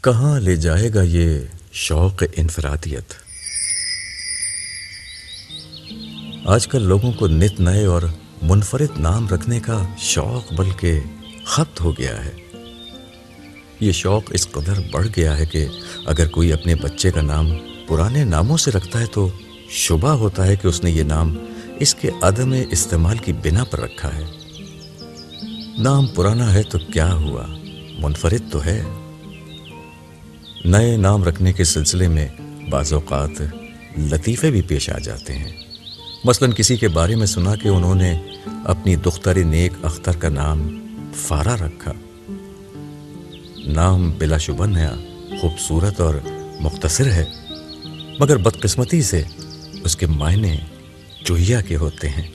کہاں لے جائے گا یہ شوق انفرادیت؟ آج کل لوگوں کو نت نئے اور منفرد نام رکھنے کا شوق بلکہ خپت ہو گیا ہے۔ یہ شوق اس قدر بڑھ گیا ہے کہ اگر کوئی اپنے بچے کا نام پرانے ناموں سے رکھتا ہے تو شبہ ہوتا ہے کہ اس نے یہ نام اس کے عدم استعمال کی بنا پر رکھا ہے۔ نام پرانا ہے تو کیا ہوا، منفرد تو ہے۔ نئے نام رکھنے کے سلسلے میں بعض اوقات لطیفے بھی پیش آ جاتے ہیں۔ مثلاً کسی کے بارے میں سنا کہ انہوں نے اپنی دختر نیک اختر کا نام فارا رکھا۔ نام بلا شبہ نیا، خوبصورت اور مختصر ہے، مگر بدقسمتی سے اس کے معنی چوہیا کے ہوتے ہیں۔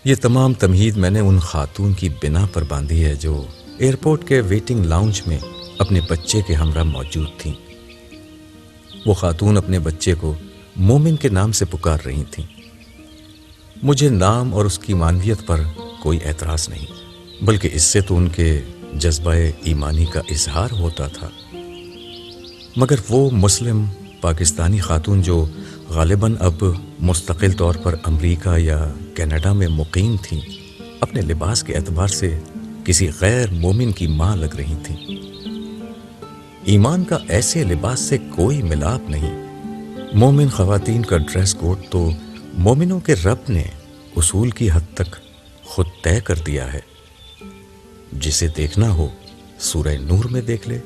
یہ تمام تمہید میں نے ان خاتون کی بنا پر باندھی ہے جو ایئرپورٹ کے ویٹنگ لاؤنج میں اپنے بچے کے ہمراہ موجود تھیں۔ وہ خاتون اپنے بچے کو مومن کے نام سے پکار رہی تھیں۔ مجھے نام اور اس کی معنویت پر کوئی اعتراض نہیں، بلکہ اس سے تو ان کے جذبہ ایمانی کا اظہار ہوتا تھا۔ مگر وہ مسلم پاکستانی خاتون جو غالباً اب مستقل طور پر امریکہ یا کینیڈا میں مقیم تھیں، اپنے لباس کے اعتبار سے کسی غیر مومن کی ماں لگ رہی تھیں۔ ایمان کا ایسے لباس سے کوئی ملاپ نہیں۔ مومن خواتین کا ڈریس کوڈ تو مومنوں کے رب نے اصول کی حد تک خود طے کر دیا ہے۔ جسے دیکھنا ہو سورہ نور میں دیکھ لے۔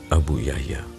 ابو یحییٰ۔